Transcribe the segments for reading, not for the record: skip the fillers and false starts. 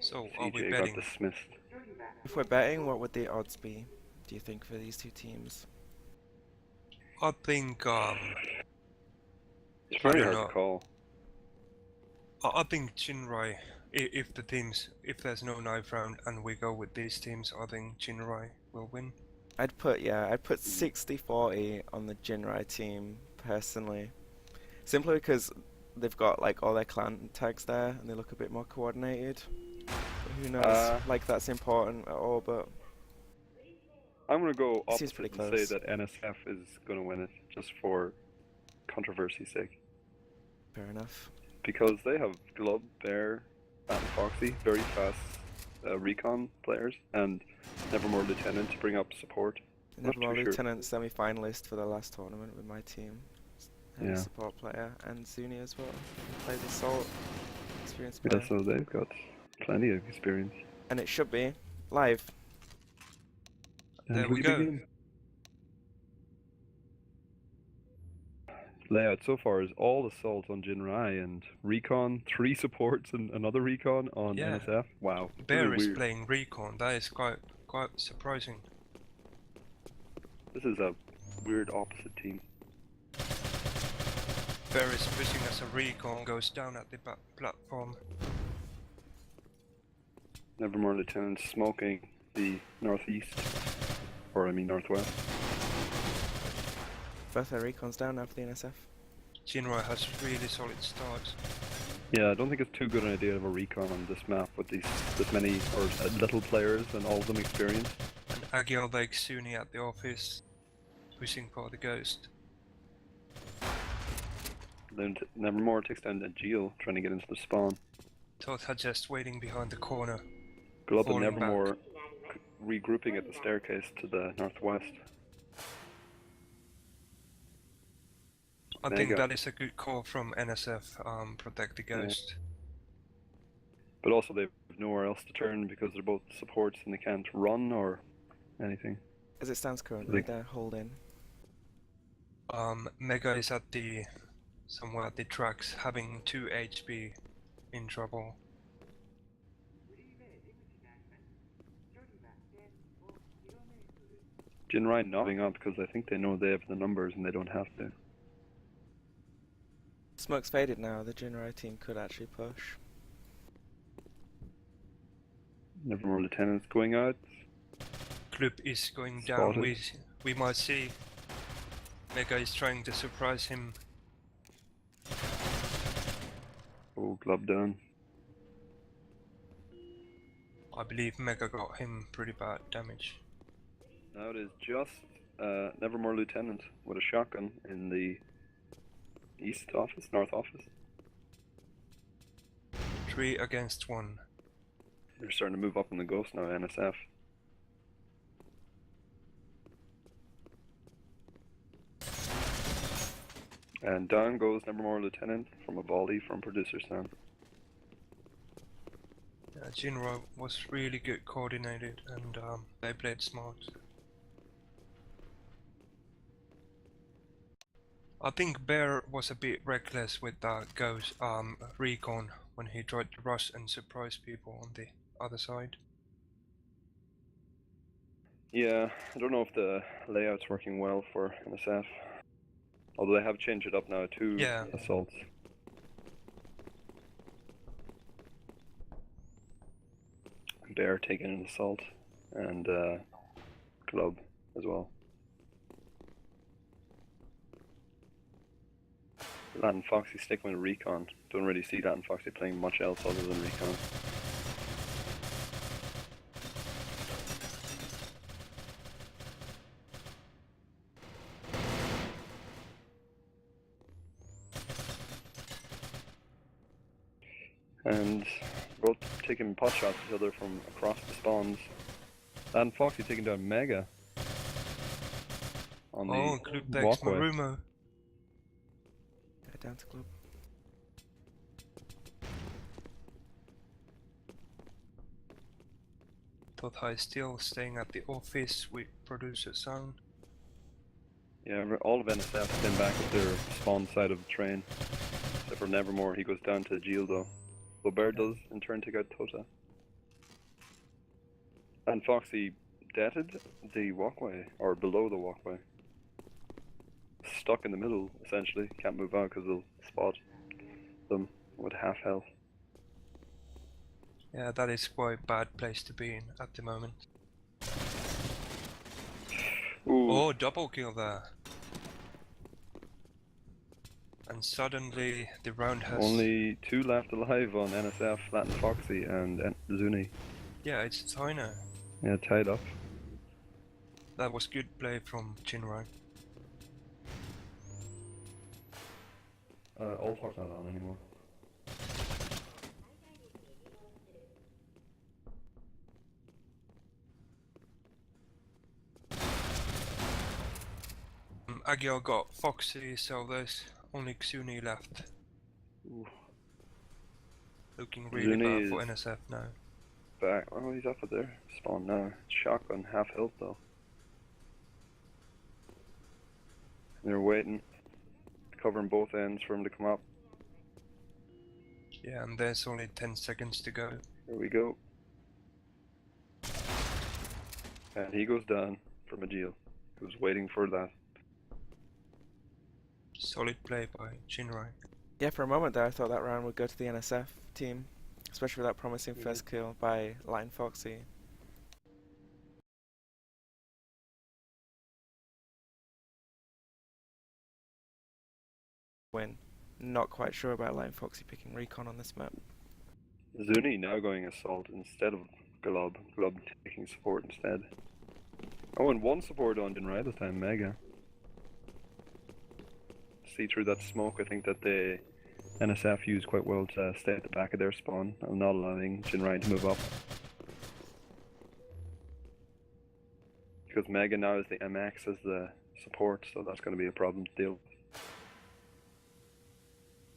So are we TJ got betting? dismissed. If we're betting, what would the odds be, do you think, for these two teams? I think It's I very don't hard to know. call. I think Jinrai, if there's no knife round and we go with these teams, I think Jinrai will win. I'd put 60-40 on the Jinrai team, personally. Simply because they've got like all their clan tags there and they look a bit more coordinated. But who knows, like that's important at all, but I'm gonna go it seems opposite pretty and close. say that NSF is gonna win it, just for controversy's sake. Fair enough. Because they have Glub, Bear, and Foxy, very fast recon players, and Nevermore Lieutenant to bring up support. Not Nevermore too sure. Lieutenant semi-finalist for the last tournament with my team. Heavy Yeah. support player, and Zuni as well. Plays Assault, experienced Yeah, player. so they've got plenty of experience. And it should be live. And There we go. begin. Layout so far is all assault on Jinrai and recon, 3 supports and another recon on Yeah. NSF. Wow. Bear really is weird. playing Recon. That is quite surprising. This is a weird opposite team. Bear is pushing as a Recon, goes down at the platform. Nevermore Lieutenant smoking the northeast, or I mean northwest. Both their recons down now for the NSF. Jinrai has really solid starts. Yeah, I don't think it's too good an idea to have a recon on this map with this many or little players and all of them experienced. And Aguiar Lake Suni at the office, pushing for the ghost. Then Nevermore takes down the Geo, trying to get into the spawn. Tota just waiting behind the corner. Glub and Falling Nevermore regrouping at the staircase to the northwest. I Mega. think that is a good call from NSF, protect the ghost. But also they have nowhere else to turn because they're both supports and they can't run or anything. As it stands currently, they're holding. Mega is at somewhere at the tracks, having 2 HP, in trouble. Jinrai not giving up because I think they know they have the numbers and they don't have to. Smoke's faded now, the Jinrai team could actually push. Nevermore Lieutenant's going out. Club is going down. Spotted. We might see Mega is trying to surprise him. Oh, Glub down. I believe Mega got him pretty bad damage. Now it is just Nevermore Lieutenant with a shotgun in the east office, north office. 3 against 1. They're starting to move up in the ghost now, NSF. And down goes Nevermore Lieutenant from a volley from producer stand. Jinro was really good coordinated and they played smart. I think Bear was a bit reckless with that Ghost recon when he tried to rush and surprise people on the other side. Yeah, I don't know if the layout's working well for NSF. Although they have changed it up now to assaults. Bear taking an assault and Glub as well. Latin Foxy sticking with recon. Don't really see Latin Foxy playing much else other than recon. And both taking pot shots at each other from across the spawns. And Foxy taking down Mega on the Club takes walkway. Marumo. Down to Club. Tota is still staying at the office with producer sound. Yeah, all of NSF came back at their spawn side of the train. Except for Nevermore, he goes down to Gildo. But Bear does in turn take out Tota. And Foxy deaded the walkway, or below the walkway. Stuck in the middle, essentially. Can't move out because they'll spot them with half health. Yeah, that is quite a bad place to be in at the moment. Ooh, Oh, double kill there. And suddenly the round has... only 2 left alive on NSF, Latin Foxy and Zuni. Yeah, it's China. Yeah, tied up. That was good play from Jinrai. All talk's not on anymore. Aguiar got Foxy, so there's only Xuni left. Ooh. Looking really Zuni bad for is NSF now. back. Oh, he's up at there. Spawn now. Shotgun, half health though. They're waiting, covering both ends for him to come up. Yeah, and there's only 10 seconds to go. Here we go. And he goes down for Majil, who's waiting for that. Solid play by Jinrai. Yeah, for a moment there I thought that round would go to the NSF team, especially with that promising first kill by Lion Foxy. Win. Not quite sure about Lion Foxy picking Recon on this map. Zuni now going assault instead of Glob. Glob taking support instead. Oh, and one support on Jinrai this time, Mega. See through that smoke, I think that the NSF used quite well to stay at the back of their spawn and not allowing Jinrai to move up. Because Mega now is the MX as the support, so that's going to be a problem to deal with.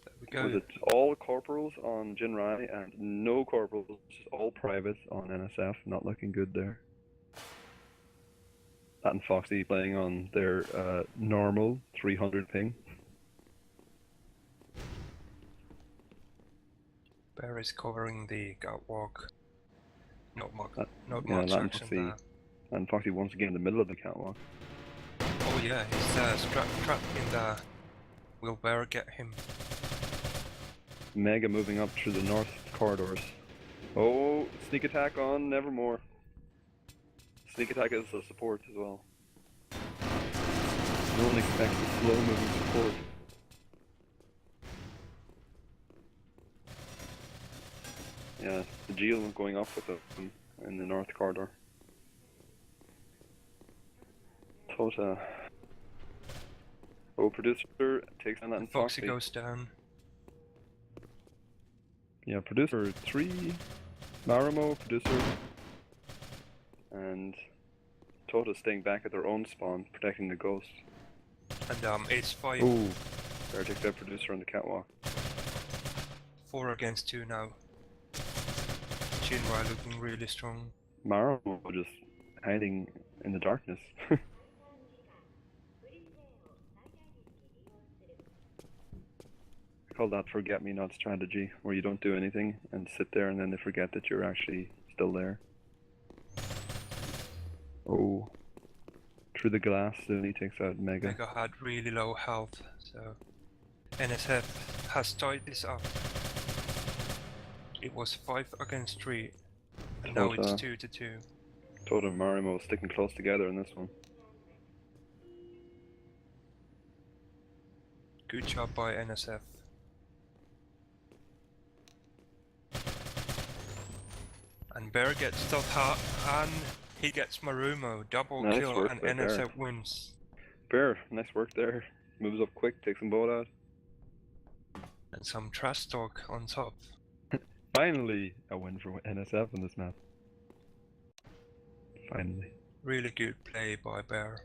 There we go. Was it all corporals on Jinrai and no corporals, just all privates on NSF? Not looking good there. That and Foxy playing on their normal 300 ping. Bear is covering the catwalk. Not much, not Yeah, much Latin action Foxy. there. And Foxy once again in the middle of the catwalk. Oh yeah, he's trapped in there. Will Bear get him? Mega moving up through the north corridors. Oh, sneak attack on Nevermore. Sneak attack is a support as well. No one expects a slow moving support. Yeah, the Geo going up with them in the north corridor. Tota. Oh, producer takes on that and Foxy goes down. Yeah, producer 3, Marimo, producer, and Tota staying back at their own spawn, protecting the ghost. And it's 5. Ooh, there takes that producer on the catwalk. 4 against 2 now. Jinrai looking really strong. Marimo just hiding in the darkness. I call that forget-me-not strategy, where you don't do anything and sit there and then they forget that you're actually still there. Oh. Through the glass, Zuni takes out Mega. Mega had really low health, so NSF has tied this up. It was 5 against 3, and now it's 2 to 2. Tota and Marimo sticking close together in this one. Good job by NSF. And Bear gets stealth hard, and he gets Marumo, double Nice kill, work and by Bear. NSF wins. Bear, nice work there. Moves up quick, takes them both out. And some trash talk on top. Finally, a win for NSF in this map. Finally. Really good play by Bear.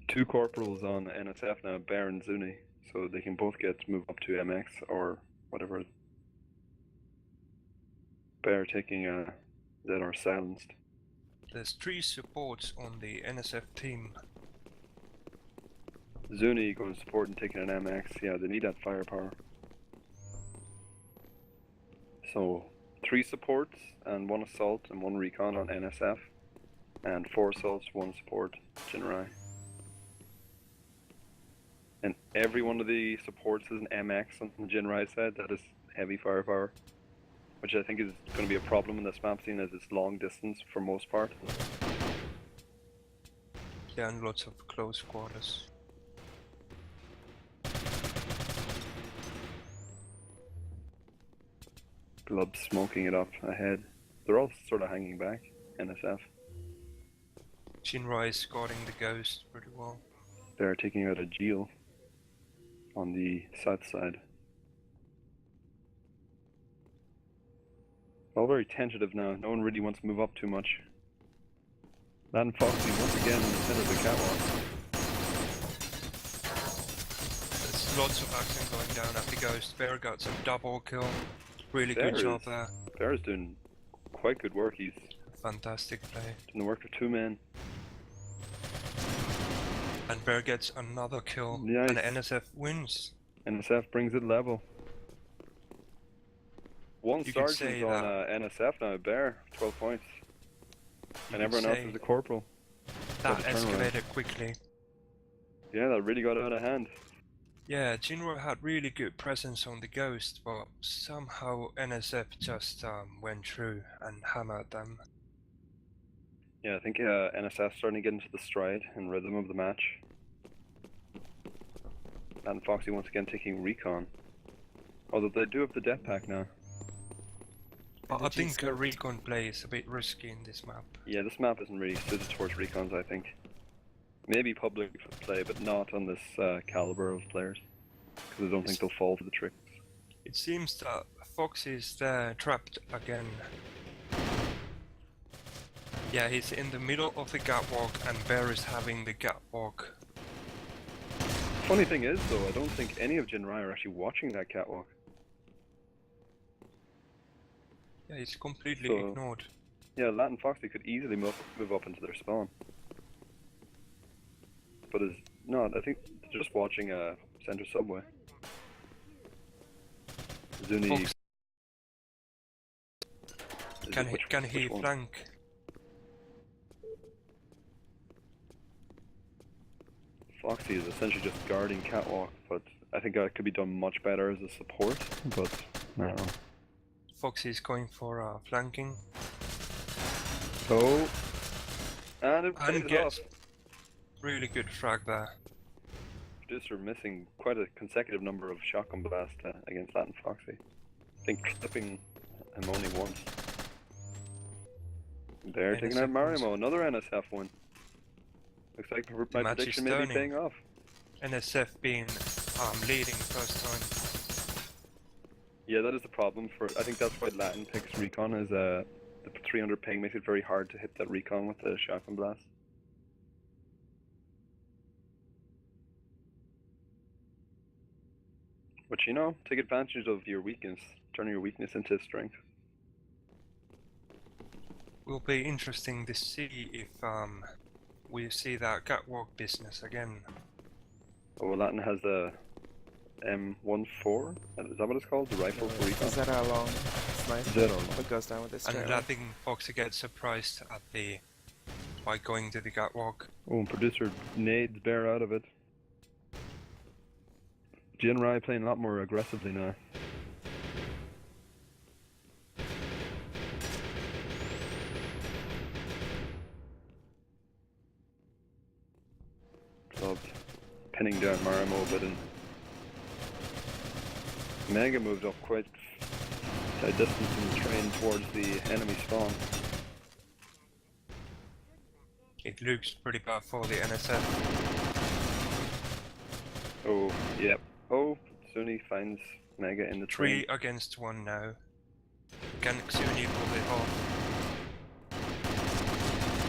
2 corporals on NSF now, Bear and Zuni, so they can both get moved up to MX or whatever. Bear taking ZR silenced. There's 3 supports on the NSF team. Zuni going support and taking an MX. Yeah, they need that firepower. So 3 supports and 1 assault and 1 recon on NSF. and 4 assaults, 1 support, Jinrai. And every one of the supports is an MX on the Jinrai side, that is heavy firepower. Which I think is going to be a problem in this map, seeing as it's long distance for most part. Yeah, and lots of close quarters. Glub smoking it up ahead. They're all sort of hanging back, NSF. Jinrai is guarding the ghost pretty well. They're taking out a Geo on the south side. All very tentative now. No one really wants to move up too much. That and Foxy once again in the center of the catwalk. There's lots of action going down at the ghost. Bear got some double kill. Really Bear good job there. Bear is doing quite good work. He's Fantastic play. doing the work of 2 men. And Bear gets another kill. Nice. And NSF wins. NSF brings it level. 1 You could sergeant say on that- NSF now, Bear, 12 points. You And could everyone else say is a corporal. that Got a turnaround. escalated quickly. Yeah, that really got out of hand. Yeah, Jinro had really good presence on the ghost, but somehow NSF just went through and hammered them. Yeah, I think NSF starting to get into the stride and rhythm of the match. And Foxy once again taking recon. Although they do have the death pack now. But the I think a G-scope. recon play is a bit risky in this map. Yeah, this map isn't really suited towards recons, I think. Maybe public play, but not on this caliber of players. Because I don't think they'll fall for the tricks. It seems that Fox is there trapped again. Yeah, he's in the middle of the catwalk and Bear is having the catwalk. Funny thing is, though, I don't think any of Jinrai are actually watching that catwalk. Yeah, he's completely So- ignored. Yeah, Latin Foxy could easily move up into their spawn. But is not, I think they're just watching a center subway. Zuni. Fox, is can it- he, which- can he which one? flank? Foxy is essentially just guarding catwalk, but I think that could be done much better as a support, but I don't know. Foxy is going for flanking. Oh, and it And pays gets off. really good frag there. Producer missing quite a consecutive number of shotgun blasts against Latin Foxy. I think clipping him only once. They're taking out NSF wins. Marimo, another NSF win. Looks like my match is prediction may be turning. paying off. NSF being leading first time. Yeah, that is the problem for. I think that's why Latin picks recon, is the 300 ping makes it very hard to hit that recon with the shotgun blast. But you know, take advantage of your weakness, turn your weakness into strength. Will be interesting to see if we see that catwalk business again. Oh, well, Latin has the M14. Is that what it's called? The rifle for recon. Is that our long sniper? Zero. What goes down with this straight And away? I think Foxy gets surprised at the by going to the catwalk. Oh, and producer nades Bear out of it. Jinrai playing a lot more aggressively now. Club pinning down Marimo a bit, and Mega moved up quite a distance in the train towards the enemy spawn. It looks pretty bad for the NSF. Oh, yep. Oh, Suni finds Mega in the train. 3 against 1 now. Can Xuni pull it off?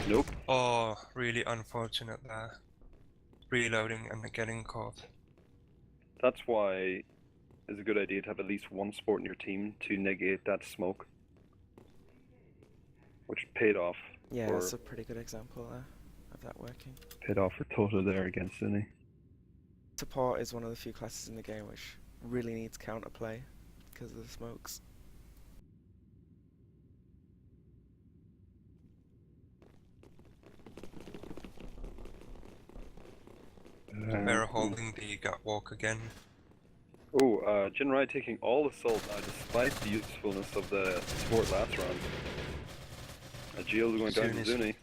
Nope. Oh, really unfortunate there. Reloading and getting caught. That's why it's a good idea to have at least one sport in your team to negate that smoke. Which paid off. Yeah, for, that's a pretty good example there of that working. paid off for Toto there against Suni. Support is one of the few classes in the game which really needs counterplay because of the smokes. the catwalk again. Oh, Jinrai taking all assault now despite the usefulness of the support last round. Gio's going down to Zuni's- Zuni.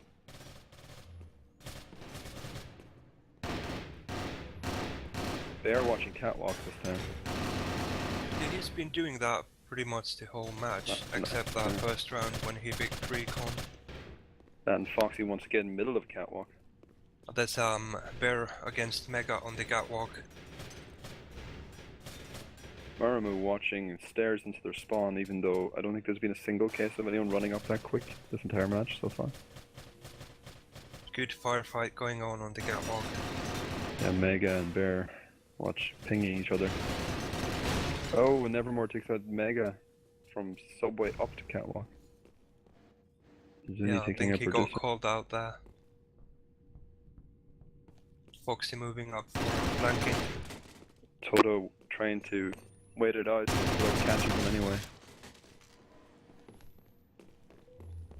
They are watching catwalk this time. He's been doing that pretty much the whole match, No, except that yeah. first round when he picked recon. And Foxy wants to get in the middle of catwalk. That's Bear against Mega on the catwalk. Maramu watching stairs into their spawn, even though I don't think there's been a single case of anyone running up that quick this entire match so far. Good firefight going on the catwalk. Yeah, Mega and Bear watch pinging each other. Oh, and Nevermore takes out Mega from subway up to catwalk. Zuni Yeah, I taking think out he got producer. called out there. Foxy moving up for flanking. Toto trying to wait it out without catching him anyway.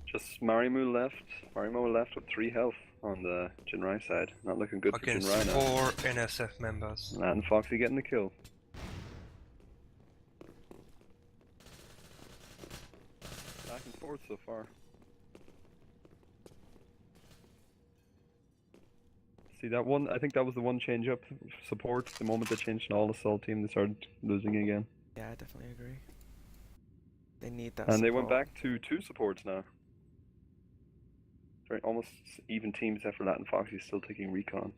Just Marimo left with 3 health on the Jinrai side. Not looking good for Against Jinrai now. 4 NSF members. And Foxy getting the kill. Back and forth so far. See that one? I think that was the one change up support. The moment they changed an all assault team, they started losing again. Yeah, I definitely agree. They need that And they went support. back to 2 supports now. Very almost even teams except for Latin Foxy still taking recon.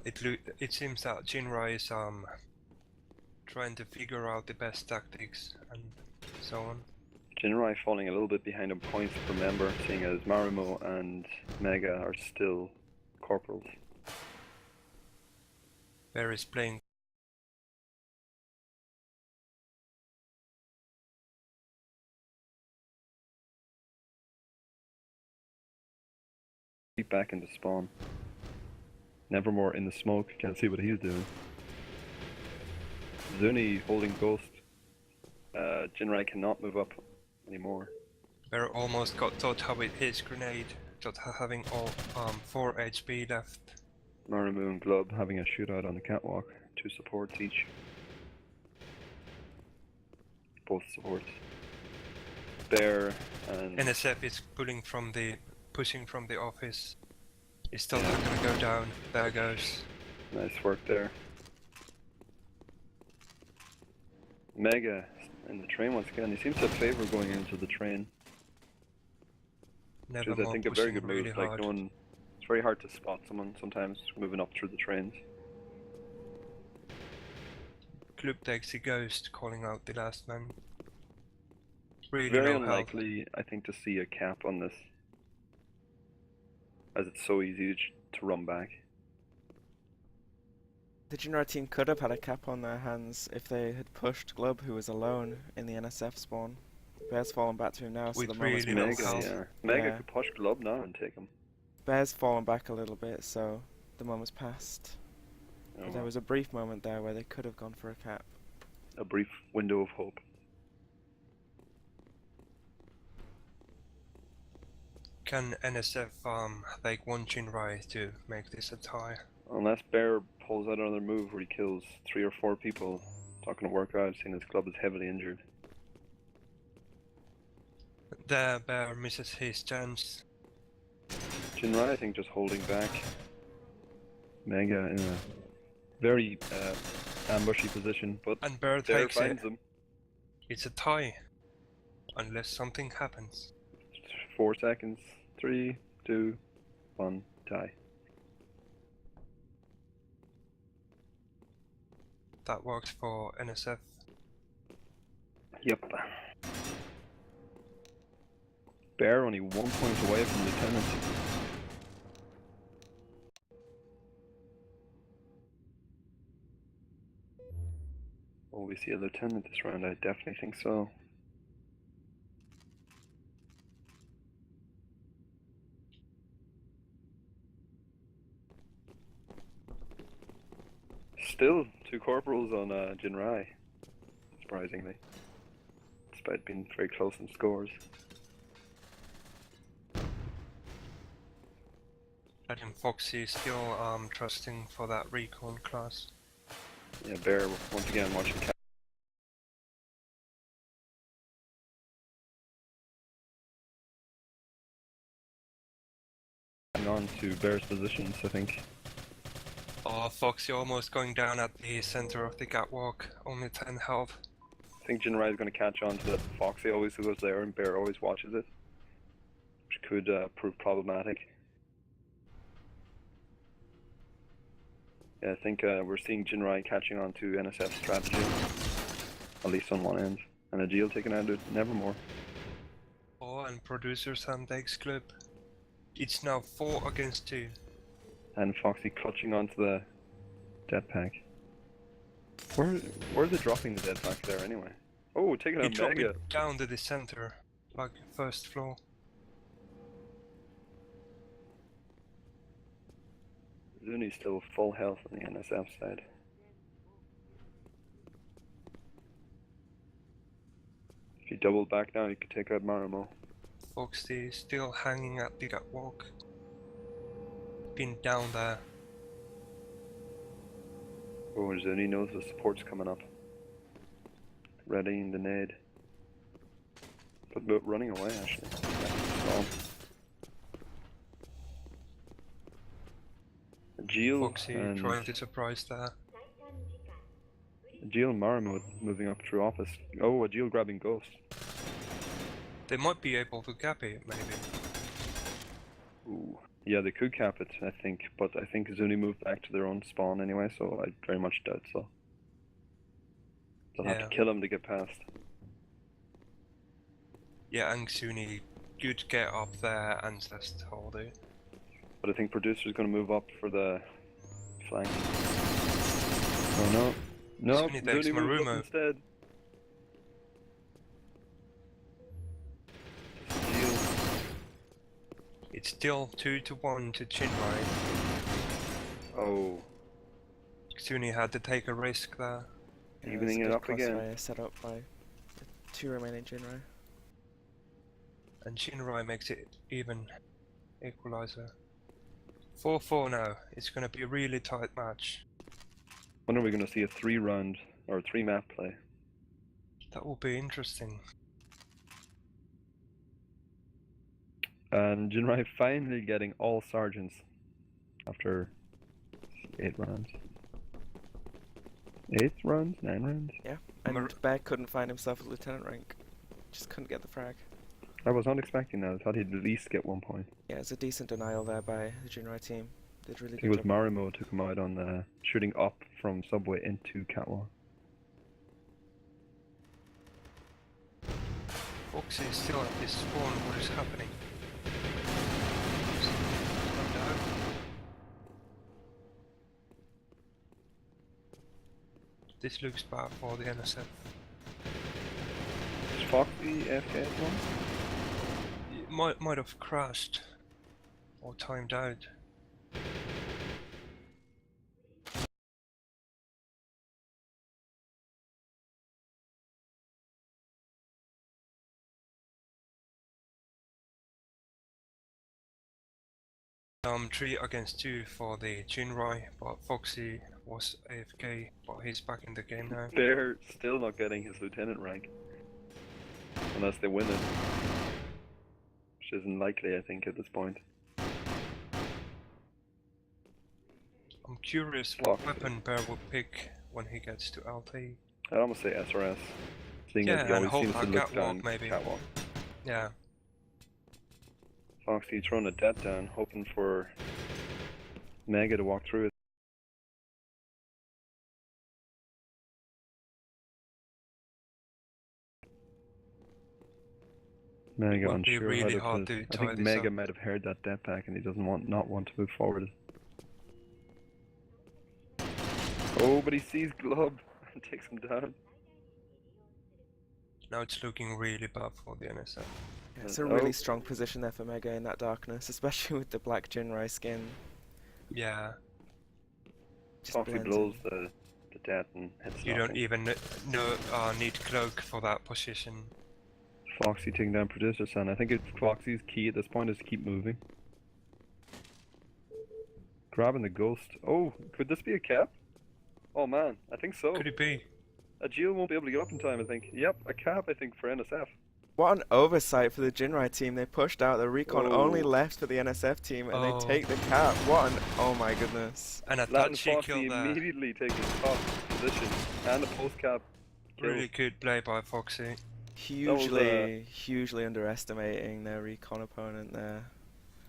It seems that Jinrai is trying to figure out the best tactics and so on. Jinrai falling a little bit behind on points per member, seeing as Marimo and Mega are still corporals. Bear is playing Deep back into spawn. Nevermore in the smoke, can't see what he's doing. Zuni holding ghost. Jinrai cannot move up anymore. Bear almost got Tota with his grenade, Tota having all 4 HP left. Marimu and Glub having a shootout on the catwalk. 2 supports each. Both supports. Bear and NSF is pushing from the office. It's still not gonna go down. There goes. nice work there. Mega in the train once again. He seems to favor going into the train, which Never is I more think a very pushing good move. really Like hard. no one, it's very hard to spot someone sometimes moving up through the trains. Club takes the ghost, calling out the last man. Really Very low health. unlikely, I think, to see a cap on this, as it's so easy to run back. The Jinrai team could have had a cap on their hands if they had pushed Glub, who was alone in the NSF spawn. Bear's fallen back to him now, so With the moment's really low Mega, passed. health. Mega Yeah. could push Glub now and take him. Bear's fallen back a little bit, so the moment's passed. Oh, But there was a brief moment there where they could have gone for a cap. a brief window of hope. Can NSF take one Jinrai to make this a tie? Unless Bear pulls out another move where he kills 3 or 4 people, it's not going to work out, seeing his club is heavily injured. The Bear misses his chance. Jinrai, I think, just holding back. Mega in a very ambushy position, but And Bear Bear takes it. finds him. It's a tie. Unless something happens. 4 seconds. 3, 2, 1, tie. That worked for NSF. Yep. Bear only 1 point away from Lieutenant. Will we see a Lieutenant this round? I definitely think so. Still 2 corporals on Jinrai, surprisingly, despite being very close in scores. That imagine Foxy is still trusting for that recon class. Yeah, Bear once again watching on to Bear's positions, I think. Oh, Foxy almost going down at the center of the catwalk, only 10 health. I think Jinrai is going to catch on to that. Foxy always goes there and Bear always watches it, which could prove problematic. Yeah, I think we're seeing Jinrai catching on to NSF's strategy, at least on one end, and Agil taking out Nevermore. Oh, and producer Sam takes clip. It's now 4 against 2. And Foxy clutching onto the dead pack. Where are they dropping the dead pack there anyway? Oh, taking He out dropped Mega. it down to the center, like first floor. Zuni's still full health on the NSF side. If you double back now, you could take out Marimo. Foxy is still hanging at the catwalk. Been down there. Oh, Zuni knows the support's coming up. Readying the nade. But running away actually. So. Agil Foxy and trying to surprise there. Agil and Marimo moving up through office. Oh, Agil grabbing Ghost. They might be able to gap it, maybe. Ooh. Yeah, they could cap it, I think, but I think Zuni moved back to their own spawn anyway, so I very much doubt so. They'll have to kill him to get past. Yeah, and Suni could get up there and just hold it. But I think Producer's going to move up for the flank. Oh no. No, Zuni takes Zuni moves up Marumo. instead. It's still 2-1 to Chinrai. Oh, Suni had to take a risk there. evening it up again. Crossfire set up by the 2 remaining Jinrai. And Chinrai makes it even. Equalizer. 4-4 now. It's gonna be a really tight match. When are we going to see a 3-round or 3-map play? That will be interesting. And Jinrai finally getting all sergeants after 8 rounds. 8 rounds? 9 rounds? Yeah, and Bear couldn't find himself at lieutenant rank. Just couldn't get the frag. I was not expecting that. I thought he'd at least get 1 point. Yeah, it's a decent denial there by the Jinrai team. Did really I think good it was job. Marimo took him out on the shooting up from subway into catwalk. Foxy is still at this spawn. What is happening? This looks bad for the NSF. Is Foxy AFK at the moment? It might have crashed or timed out. 3 against 2 for the Jinrai, but Foxy was AFK, but he's back in the game now. They're still not getting his lieutenant rank. Unless they win it. Which isn't likely, I think, at this point. I'm curious what weapon Bear will pick when he gets to LT. I'd almost say SRS. Seeing Yeah, that he and always hold seems to that look catwalk, down maybe. catwalk. Yeah. Foxy throwing a debt down, hoping for Mega to walk through it. Mega Would be unsure really how hard to. to I think tie this Mega up. might have heard that debt pack and he doesn't not want to move forward. Oh, but he sees Glub and takes him down. Now it's looking really bad for the NSF. Yeah, it's a really strong position there for Mega in that darkness, especially with the black Jinrai skin. Yeah. Just Foxy blends blows in. the debt and hits You nothing. don't even need cloak for that position. Foxy taking down Producer Son. I think it's Foxy's key at this point is to keep moving. grabbing the ghost. Oh, could this be a cap? Oh man, I think so. Could it be? A Geo won't be able to get up in time, I think. Yep, a cap, I think, for NSF. What an oversight for the Jinrai team. They pushed out the recon only Oh. left for the NSF team and they Oh. take the cap. What an... Oh my goodness. And a Latin touchy Foxy kill there. immediately taking top position and a post cap kill. Really good play by Foxy. Hugely underestimating their recon opponent there.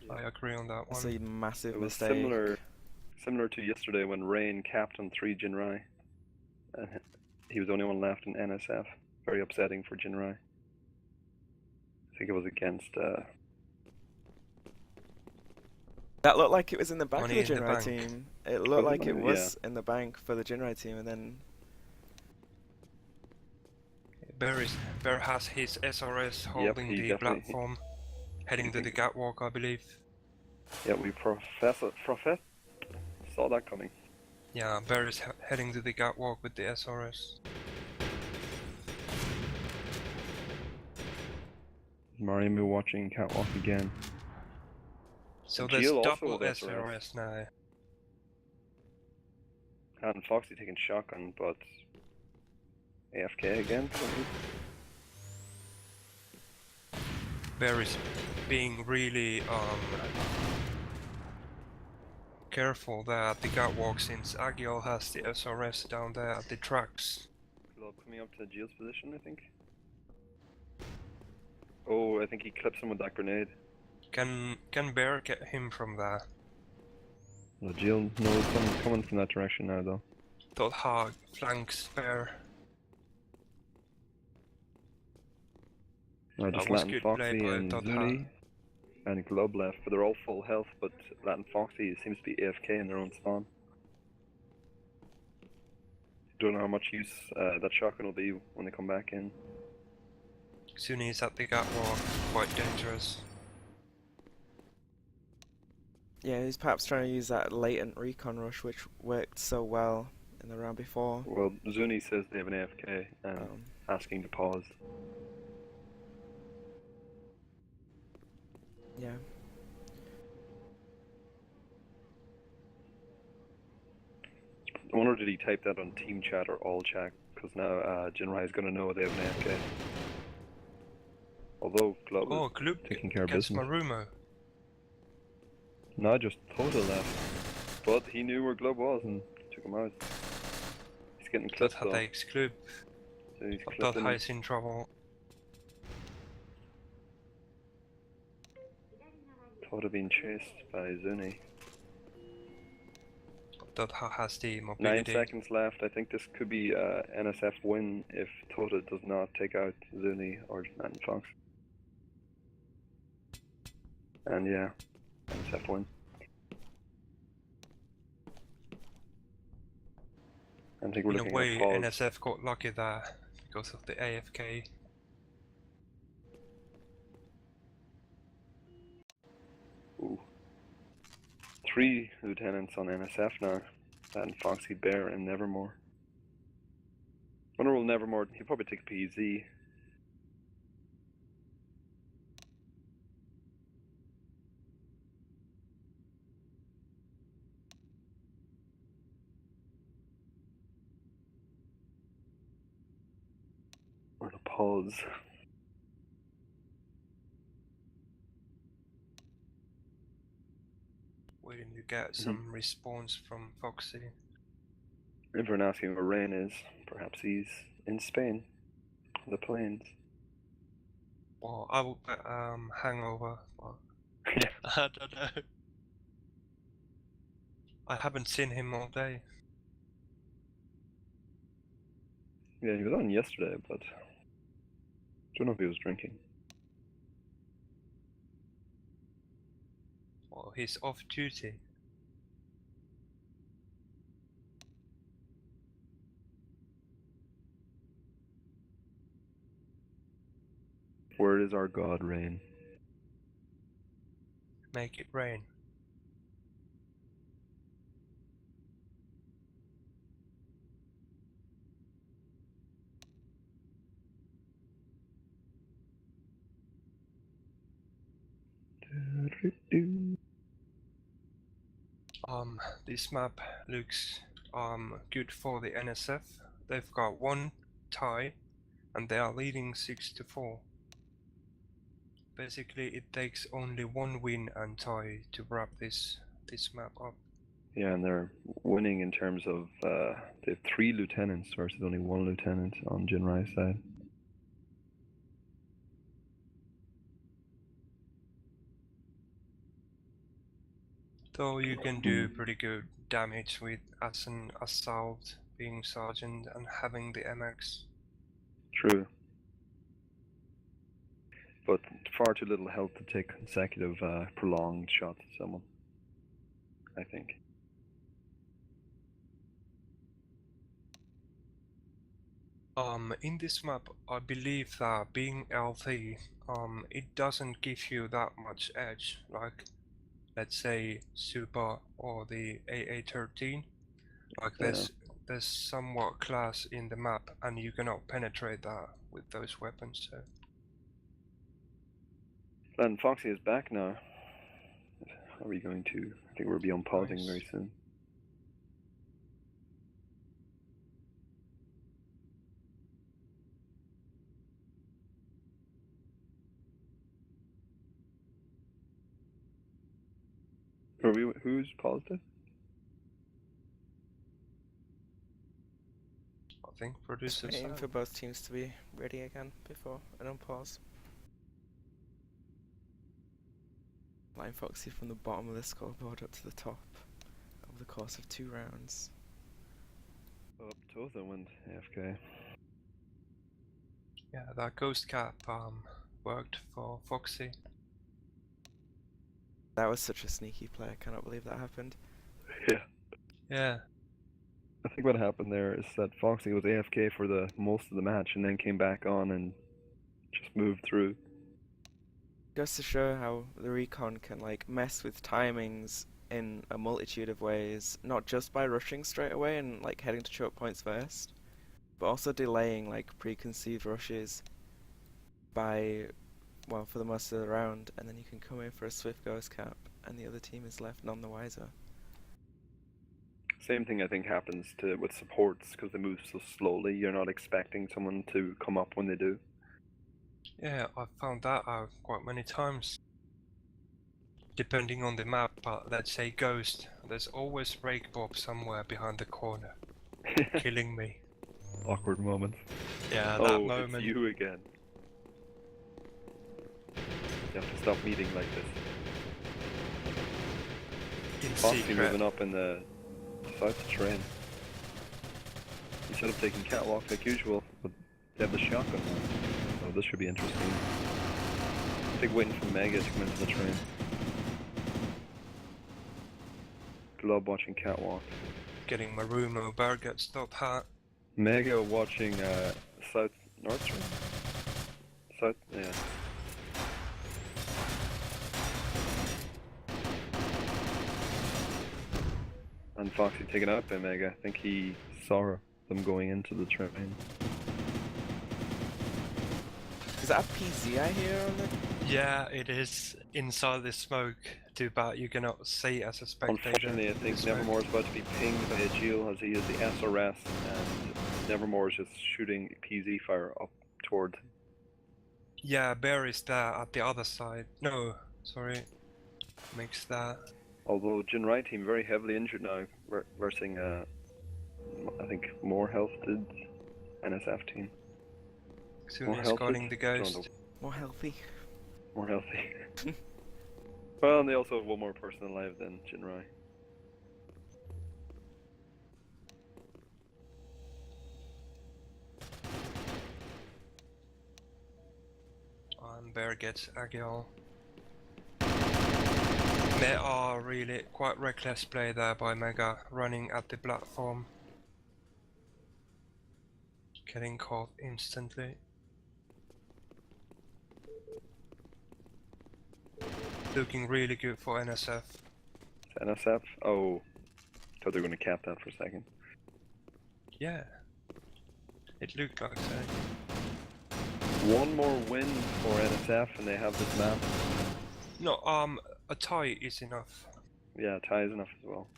I agree on that That's one. a massive It was mistake. similar to yesterday when Rain capped on 3 Jinrai. He was the only one left in NSF. Very upsetting for Jinrai. I think it was against That looked like it was in the back Money of the in the Jinrai bank. team. It looked Was it like it money? was in the bank for the Jinrai team, and then Bear has his SRS holding he the definitely- platform, heading to the catwalk, I believe. yeah, we saw that coming. Yeah, Bear is heading to the catwalk with the SRS. Marimu watching catwalk again. So And there's Gio also double with SRS now. And Foxy taking shotgun, but AFK again. Probably. Bear is being really careful there at the catwalk since Agiel has the SRS down there at the tracks. Club coming up to Gio's position, I think. Oh, I think he clips him with that grenade. Can Bear get him from there? No, Gio knows someone's coming from that direction now, though. Thought Hag flanks Bear. No, just was Latin good play Foxy by and Todd Zuni and Glub left, but they're all full health, but Latin Foxy seems to be AFK in their own spawn. Don't know how much use that shotgun will be when they come back in. Suni is at the catwalk, quite dangerous. yeah, he's perhaps trying to use that latent recon rush, which worked so well in the round before. Well, Zuni says they have an AFK and Um, asking to pause. yeah. I wonder did he type that on team chat or all chat, because now Jinrai is going to know they have an AFK. Although Glub Oh, is Glub taking care of gets business. Marumo. No, just Total left. But he knew where Glub was and took him out. He's getting That clipped though. takes Glub. So he's That clipping him. is in trouble. Total being chased by Zuni. That has the 9 mobility. seconds left. I think this could be NSF win if Tota does not take out Zuni or Latin Fox. And yeah, NSF win. I think we're In a looking way, at pause. NSF got lucky there because of the AFK. Ooh. 3 lieutenants on NSF now. Latin Foxy, Bear, and Nevermore. Wonder will Nevermore, he'll probably take PZ. We're gonna pause. Waiting to get some response from Foxy. Everyone asking where Rain is. Perhaps he's in Spain. The plains. Well, I will bet Hangover. But Yeah. I don't know. I haven't seen him all day. Yeah, he was on yesterday, but don't know if he was drinking. Well, he's off duty. Where is our god, Rain? Make it rain. This map looks good for the NSF. They've got one tie, and they are leading 6-4. Basically, it takes only one win and tie to wrap this map up. Yeah, and they're winning in terms of they have 3 lieutenants versus only 1 lieutenant on Jinrai's side. Though you can do pretty good damage with as an assault, being sergeant and having the MX. True. But far too little health to take consecutive prolonged shots at someone, I think. In this map, I believe that being LT, it doesn't give you that much edge, like, let's say, Super or the AA-13. Like, there's somewhat class in the map, and you cannot penetrate that with those weapons, so... And Foxy is back now. Are we going to? I think we'll be unpausing Nice. very soon. Who's paused it? I think Just producers waiting have. for both teams to be ready again before I don't pause. Flying Foxy from the bottom of the scoreboard up to the top over the course of 2 rounds. Oh, Toza went AFK. Yeah, that ghost cap worked for Foxy. That was such a sneaky play, I cannot believe that happened. Yeah. Yeah, I think what happened there is that Foxy was AFK for the most of the match and then came back on and just moved through. Goes to show how the recon can like mess with timings in a multitude of ways, not just by rushing straight away and like heading to choke points first, but also delaying like preconceived rushes by, well, for the most of the round, and then you can come in for a swift ghost cap and the other team is left none the wiser. Same thing I think happens with supports because they move so slowly. You're not expecting someone to come up when they do. yeah, I found that out quite many times. Depending on the map, but let's say Ghost, there's always Rake Bob somewhere behind the corner, killing me. Awkward moments. Yeah, that Oh, moment. it's you again. You have to stop meeting like this. In Foxy secret. moving up in the south terrain. Instead of taking catwalk like usual, but they have the shotgun now. Oh, this should be interesting. I think waiting for Mega to come into the train. Glove watching catwalk. Getting Marumo Bargat's top hat. Mega watching south north train. South, yeah. And Foxy taken out by Mega. I think he saw them going into the train. Is that a PZ I hear on the... Yeah, it is inside the smoke. Too bad you cannot see as a spectator. Unfortunately, I think the smoke. Nevermore is about to be pinged by Agil as he is the SRS, and Nevermore is just shooting PZ fire up towards him. Yeah, Bear is there at the other side. No, sorry. Makes that. Although Jinrai team very heavily injured now, versing I think more health did NSF team. Soon he's calling the ghost. more healthy? More healthy. Well, and they also have one more person alive than Jinrai. And Bear gets Agil. There are really quite reckless play there by Mega, running at the platform. Getting caught instantly. Looking really good for NSF. NSF? Oh, thought they were going to cap that for a second. Yeah. It looked like so. One more win for NSF and they have this map. No, a tie is enough. Yeah, tie is enough as well.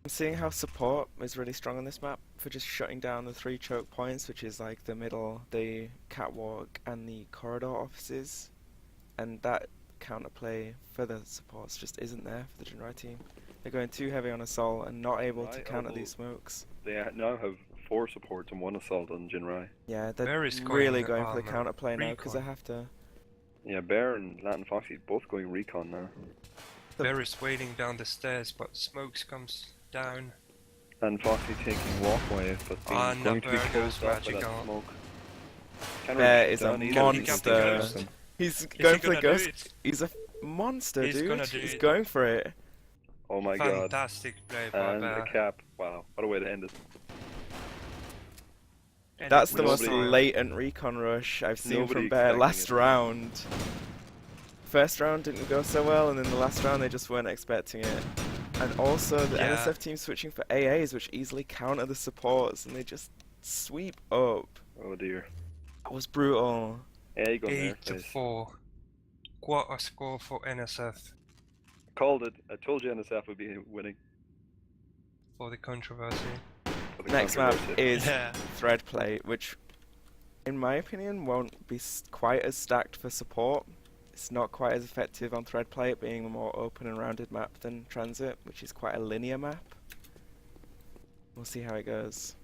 I'm seeing how support is really strong on this map for just shutting down the 3 choke points, which is like the middle, the catwalk, and the corridor offices. And that counterplay for the supports just isn't there for the Jinrai team. They're going too heavy on assault and not able to Right, counter although these smokes. they now have 4 supports and 1 assault on Jinrai. Yeah, they're Bear is really going, going for the counterplay now because they recon. have to. Yeah, Bear and Latin Foxy both going recon now. Bear is waiting down the stairs, but Smokes comes down. Latin Foxy taking walkway, but being going to be Bear goes closed off by magic that out. smoke. Can't Bear really is shut a down either. monster. He's going for the ghost. He's a monster, He's dude. gonna do He's it. going for it. Oh my god. Fantastic play by And Bear. a cap. Wow, what a way to end it. And That's it the was most Nobody- latent recon rush I've seen Nobody from Bear expecting last it. round. First round didn't go so well, and then the last round they just weren't expecting it. And also the Yeah. NSF team switching for AAs, which easily counter the supports, and they just sweep up. Oh dear. That was brutal. Yeah, you go in there. 8 to Nice. 4. What a score for NSF Called it. I told you NSF would be winning. for the controversy. For the Next map controversy. is Yeah. Thread Play, which, in my opinion, won't be quite as stacked for support. It's not quite as effective on Thread Play, it being a more open and rounded map than Transit, which is quite a linear map. We'll see how it goes.